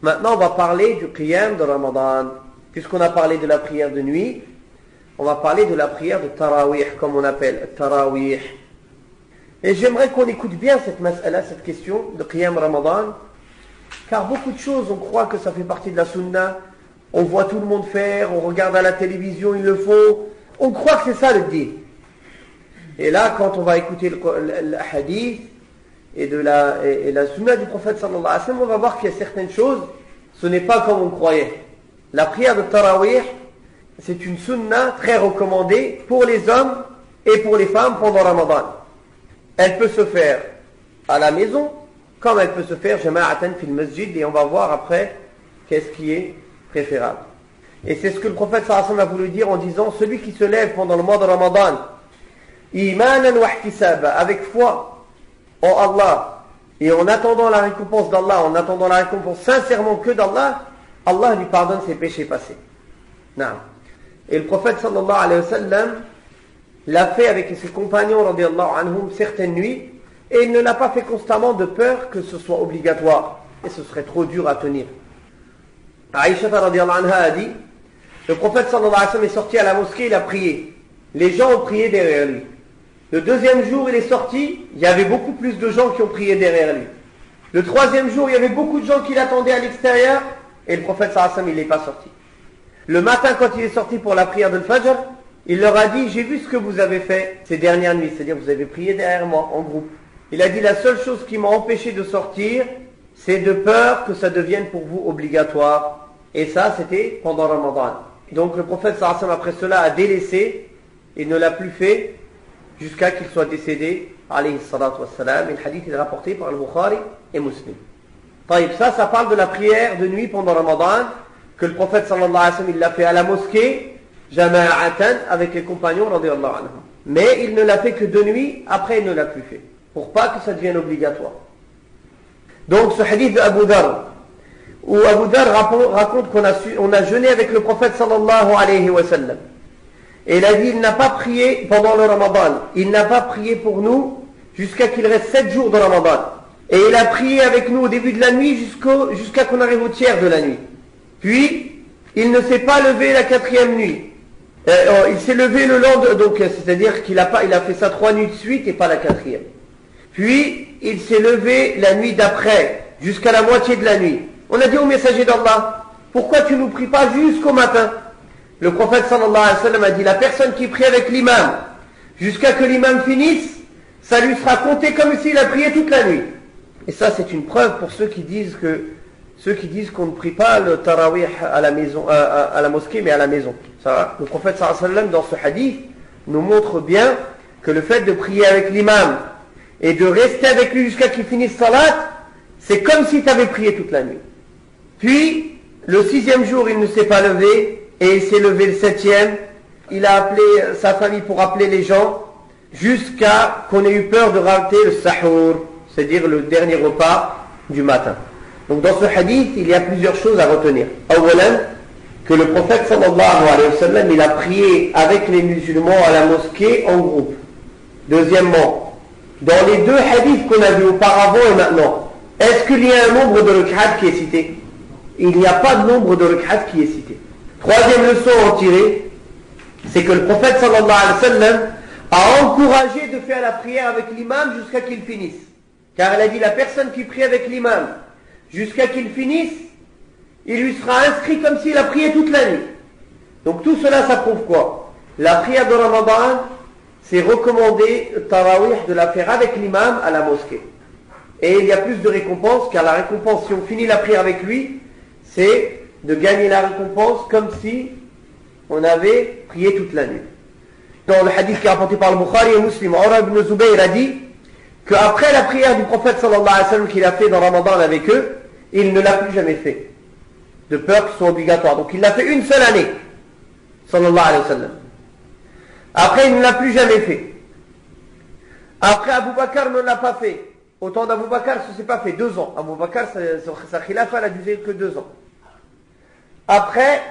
Maintenant, on va parler du qiyam de Ramadan. Puisqu'on a parlé de la prière de nuit, on va parler de la prière de Tarawih, comme on appelle, Tarawih. Et j'aimerais qu'on écoute bien cette mas'ala, cette question de qiyam Ramadan, car beaucoup de choses, on croit que ça fait partie de la sunna, on voit tout le monde faire, on regarde à la télévision, ils le font, on croit que c'est ça le din. Et là, quand on va écouter le hadith et la sunna du prophète sallallahu alayhi wa sallam, on va voir qu'il y a certaines choses, ce n'est pas comme on croyait. La prière de Tarawih, c'est une sunna très recommandée pour les hommes et pour les femmes pendant Ramadan. Elle peut se faire à la maison, comme elle peut se faire jama'atan fil masjid, et on va voir après qu'est-ce qui est préférable. Et c'est ce que le prophète sallallahu alayhi wa sallam a voulu dire en disant, celui qui se lève pendant le mois de Ramadan, imanan wa ihtisaba, avec foi en Allah, et en attendant la récompense d'Allah, en attendant la récompense sincèrement que d'Allah, Allah lui pardonne ses péchés passés. Non. Et le prophète sallallahu alayhi wa sallam l'a fait avec ses compagnons radiyallahu anhum certaines nuits, et il ne l'a pas fait constamment de peur que ce soit obligatoire, et ce serait trop dur à tenir. Aïcha radiyallahu anha a dit, le prophète sallallahu alayhi wa sallam est sorti à la mosquée, il a prié. Les gens ont prié derrière lui. Le deuxième jour, il est sorti, il y avait beaucoup plus de gens qui ont prié derrière lui. Le troisième jour, il y avait beaucoup de gens qui l'attendaient à l'extérieur, et le prophète sallallahu alayhi wa sallam, il n'est pas sorti. Le matin, quand il est sorti pour la prière de Fajr, il leur a dit, j'ai vu ce que vous avez fait ces dernières nuits, c'est-à-dire vous avez prié derrière moi, en groupe. Il a dit, la seule chose qui m'a empêché de sortir, c'est de peur que ça devienne pour vous obligatoire. Et ça, c'était pendant Ramadan. Donc le prophète sallallahu alayhi wa sallam, après cela, a délaissé, il ne l'a plus fait, jusqu'à qu'il soit décédé, alayhi salatu wassalam. Et le hadith est rapporté par le Bukhari et Muslim. Ça parle de la prière de nuit pendant Ramadan, que le prophète sallallahu alayhi wa sallam, il l'a fait à la mosquée, jama'atan, avec les compagnons, radiyallahu anhum. Mais il ne l'a fait que de nuit, après il ne l'a plus fait, pour pas que ça devienne obligatoire. Donc ce hadith de Abu Dharr, où Abu Dharr raconte qu'on a jeûné avec le prophète sallallahu alayhi wa sallam. Et il a dit, il n'a pas prié pendant le Ramadan, il n'a pas prié pour nous jusqu'à qu'il reste 7 jours de Ramadan. Et il a prié avec nous au début de la nuit jusqu'à qu'on arrive au tiers de la nuit. Puis, il ne s'est pas levé la 4e nuit. Il s'est levé le lendemain, donc c'est-à-dire qu'il a fait ça 3 nuits de suite et pas la 4e. Puis, il s'est levé la nuit d'après, jusqu'à la moitié de la nuit. On a dit au messager d'Allah, pourquoi tu ne nous pries pas jusqu'au matin? Le prophète sallallahu alayhi wa sallam a dit, la personne qui prie avec l'imam, jusqu'à que l'imam finisse, ça lui sera compté comme s'il a prié toute la nuit. Et ça, c'est une preuve pour ceux qui disent qu'on ne prie pas le tarawih à la maison, à la mosquée, mais à la maison. Ça, le prophète sallallahu alayhi wa sallam, dans ce hadith, nous montre bien que le fait de prier avec l'imam et de rester avec lui jusqu'à qu'il finisse salat, c'est comme si tu avais prié toute la nuit. Puis, le 6e jour, il ne s'est pas levé, et il s'est levé le 7e. Il a appelé sa famille pour appeler les gens, jusqu'à qu'on ait eu peur de rater le sahur, c'est-à-dire le dernier repas du matin. Donc dans ce hadith, il y a plusieurs choses à retenir. Awalan, que le prophète sallallahu alayhi wa sallam, il a prié avec les musulmans à la mosquée en groupe. Deuxièmement, dans les 2 hadiths qu'on a vus auparavant et maintenant, est-ce qu'il y a un nombre de rak'at qui est cité? Il n'y a pas de nombre de rak'at qui est cité. Troisième leçon à en tirer, c'est que le prophète sallallahu alayhi wa sallam a encouragé de faire la prière avec l'imam jusqu'à qu'il finisse. Car il a dit, la personne qui prie avec l'imam jusqu'à qu'il finisse, il lui sera inscrit comme s'il a prié toute la nuit. Donc tout cela, ça prouve quoi? La prière de Ramadan, c'est recommandé, tarawih, de la faire avec l'imam à la mosquée. Et il y a plus de récompense, car la récompense, si on finit la prière avec lui, c'est de gagner la récompense comme si on avait prié toute la nuit. Dans le hadith qui est rapporté par le Bukhari et Muslim, Urwa ibn Zubayr a dit qu'après la prière du prophète sallallahu alayhi wa sallam qu'il a fait dans Ramadan avec eux, il ne l'a plus jamais fait, de peur que ce soit obligatoire. Donc il l'a fait une seule année, sallallahu alayhi wa sallam. Après il ne l'a plus jamais fait. Après Abu Bakr ne l'a pas fait. Au temps d'Abu Bakr, ça ne s'est pas fait 2 ans. Abu Bakr, sa khilafa, elle a duré que 2 ans. Après,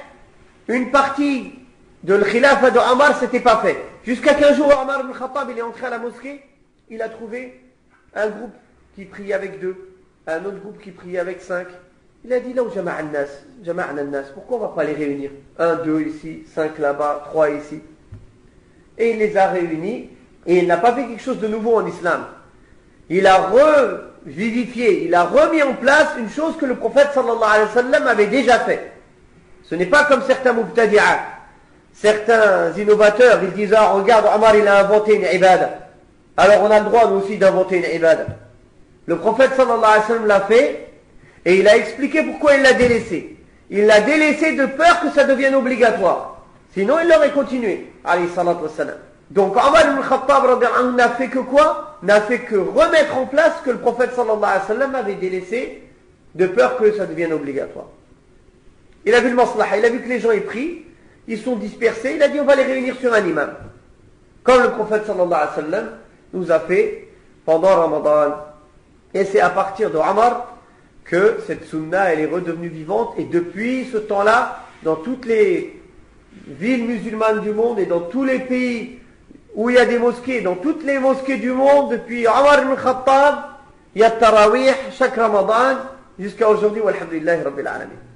une partie de le khilafa de Omar, c'était pas fait. Jusqu'à qu'un jour, Omar ibn Khattab, il est entré à la mosquée, il a trouvé un groupe qui priait avec 2, un autre groupe qui priait avec 5, Il a dit là où jama'na nas, pourquoi on ne va pas les réunir? 1, 2 ici, 5 là-bas, 3 ici. Et il les a réunis, et il n'a pas fait quelque chose de nouveau en islam. Il a revivifié, il a remis en place une chose que le prophète sallallahu alayhi wa sallam avait déjà fait. Ce n'est pas comme certains mubtadi'a, certains innovateurs, ils disent, ah regarde, Omar il a inventé une ibada. Alors on a le droit nous aussi d'inventer une ibada. Le prophète sallallahu alayhi wa sallam l'a fait, et il a expliqué pourquoi il l'a délaissé. Il l'a délaissé de peur que ça devienne obligatoire. Sinon il l'aurait continué, alayhi salatu wa sallam. Donc Omar ibn Khattab n'a fait que quoi? N'a fait que remettre en place ce que le prophète sallallahu alayhi wa sallam avait délaissé de peur que ça devienne obligatoire. Il a vu le maslaha, il a vu que les gens y prient, ils sont dispersés, il a dit on va les réunir sur un imam. Comme le prophète sallallahu alayhi wa sallam nous a fait pendant Ramadan. Et c'est à partir de Omar que cette sunna elle est redevenue vivante, et depuis ce temps-là, dans toutes les villes musulmanes du monde et dans tous les pays où il y a des mosquées, dans toutes les mosquées du monde, depuis Omar ibn Khattab, il y a Tarawih chaque Ramadan jusqu'à aujourd'hui, walhamdulillahi rabbil alamin.